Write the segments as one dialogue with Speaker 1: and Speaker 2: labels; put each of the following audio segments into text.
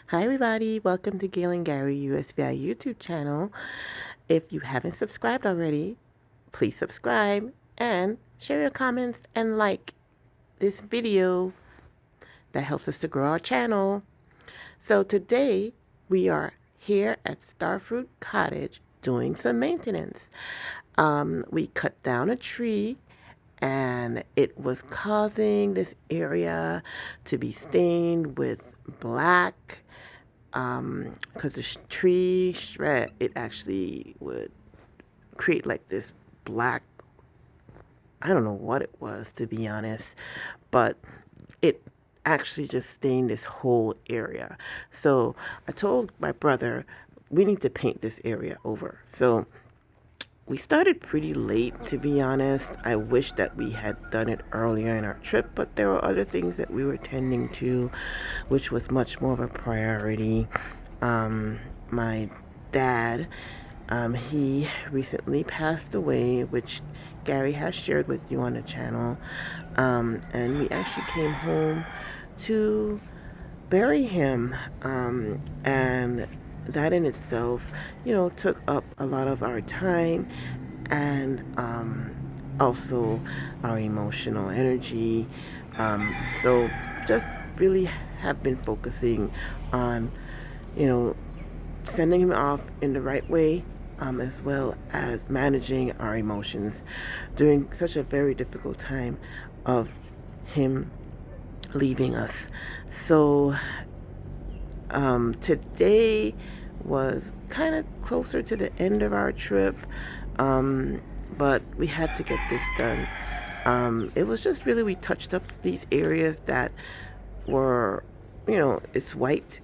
Speaker 1: Hi everybody, welcome to Gail and Gary USVI YouTube channel. If you haven't subscribed already, please subscribe and share your comments and like this video. That helps us to grow our channel. So today we are here at Starfruit Cottage doing some maintenance. We cut down a tree and it was causing this area to be stained with black because the tree shred, it actually would create like this black, I don't know what it was, to be honest, but it actually just stained this whole area. So I told my brother we need to paint this area over. So we started pretty late, to be honest. I wish that we had done it earlier in our trip, but there were other things that we were tending to, which was much more of a priority. My dad, he recently passed away, which Gary has shared with you on the channel. And we actually came home to bury him. And that in itself, took up a lot of our time and also our emotional energy. So just really have been focusing on, you know, sending him off in the right way, as well as managing our emotions during such a very difficult time of him leaving us. So today was kind of closer to the end of our trip, but we had to get this done. It was just really, we touched up these areas that were, it's white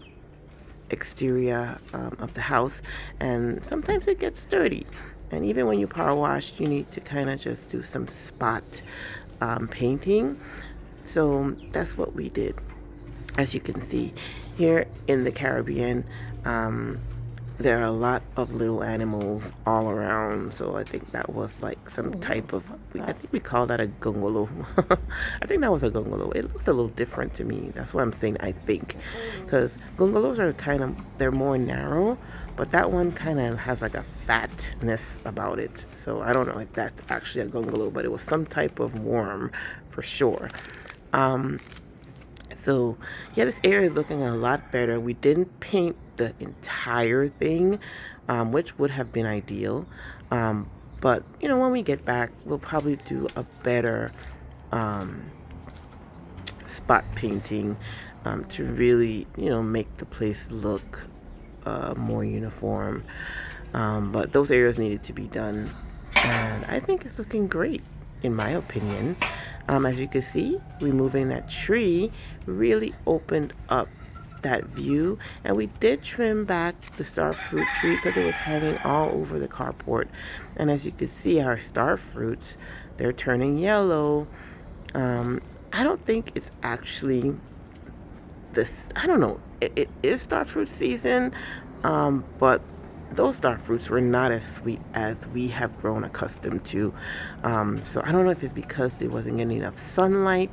Speaker 1: exterior of the house, and sometimes it gets dirty. And even when you power wash, you need to kind of just do some spot painting. So that's what we did. As you can see here in the Caribbean, there are a lot of little animals all around. So I think that was like some type of, I think we call that a gongolo. I think that was a gongolo. It looks a little different to me. That's why I'm saying I think, because gongolos are kind of, they're more narrow, but that one kind of has like a fatness about it. So I don't know if that's actually a gongolo, but it was some type of worm for sure. So yeah, this area is looking a lot better. We didn't paint the entire thing, which would have been ideal. But when we get back, we'll probably do a better spot painting to really, make the place look more uniform. But those areas needed to be done, and I think it's looking great, in my opinion. As you can see, removing that tree really opened up that view, and we did trim back the star fruit tree because it was hanging all over the carport. And as you can see, our star fruits, they're turning yellow. I don't think it's actually this, I don't know, it is star fruit season, but those star fruits were not as sweet as we have grown accustomed to. So I don't know if it's because there wasn't getting enough sunlight.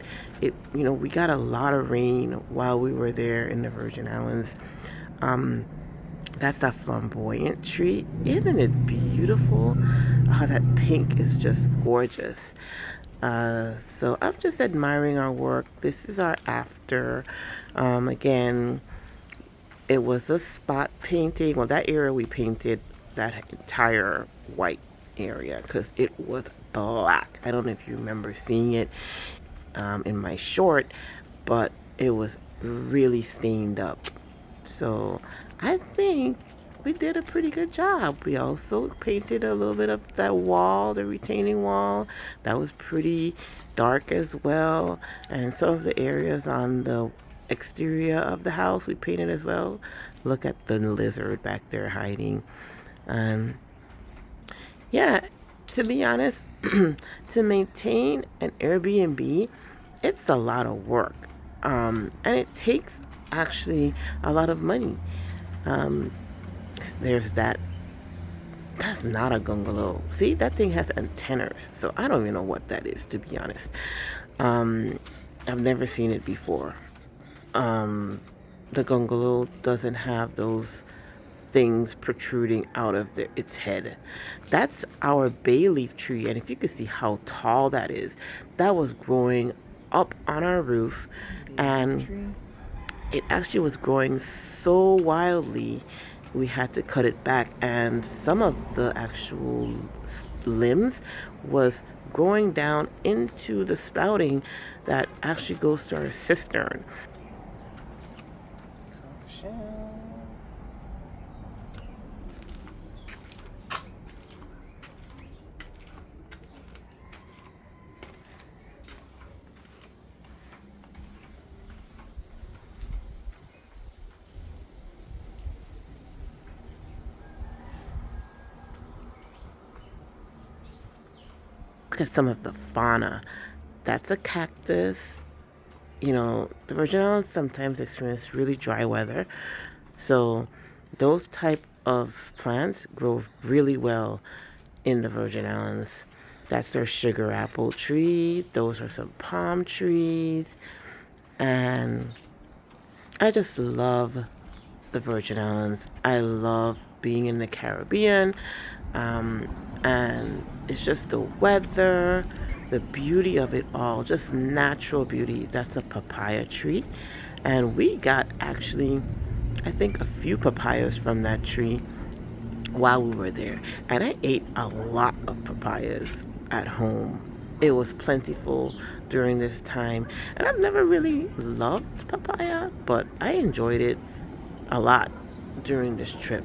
Speaker 1: We got a lot of rain while we were there in the Virgin Islands. That's a flamboyant tree. Isn't it beautiful? Oh, that pink is just gorgeous. So I'm just admiring our work. This is our after. Again, it was a spot painting. Well, that area we painted that entire white area because it was black. I don't know if you remember seeing it in my short, but it was really stained up. So I think we did a pretty good job. We also painted a little bit of that wall, the retaining wall. That was pretty dark as well. And some of the areas on the exterior of the house we painted as well. Look at the lizard back there hiding. Um, yeah, to be honest, to maintain an Airbnb, it's a lot of work. And it takes actually a lot of money. Um, there's that. That's not a gungalow. See, that thing has antennas. So I don't even know what that is, to be honest. I've never seen it before. Um, the bungalow doesn't have those things protruding out of its head. That's our bay leaf tree, and if you could see how tall that is, that was growing up on our roof, and it actually was growing so wildly we had to cut it back, and some of the actual limbs was growing down into the spouting that actually goes to our cistern. Look at some of the fauna. That's a cactus. You know, the Virgin Islands sometimes experience really dry weather. So those type of plants grow really well in the Virgin Islands. That's their sugar apple tree. Those are some palm trees. And I just love the Virgin Islands. I love being in the Caribbean. And it's just the weather, the beauty of it all, just natural beauty. That's a papaya tree. And we got actually, I think, a few papayas from that tree while we were there. And I ate a lot of papayas at home. It was plentiful during this time. And I've never really loved papaya, but I enjoyed it a lot during this trip.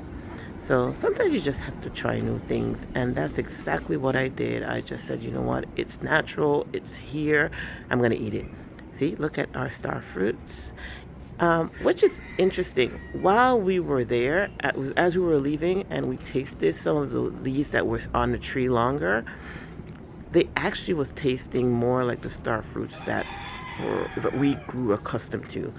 Speaker 1: So sometimes you just have to try new things, and that's exactly what I did. I just said, you know what, it's natural, it's here, I'm gonna eat it. See, look at our star fruits, which is interesting. While we were there, as we were leaving and we tasted some of the leaves that were on the tree longer, they actually was tasting more like the star fruits that we grew accustomed to.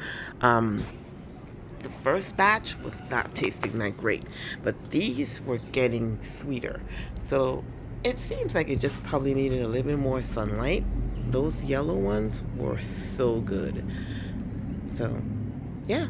Speaker 1: The first batch was not tasting that great, but these were getting sweeter. So it seems like it just probably needed a little bit more sunlight. Those yellow ones were so good. So, yeah.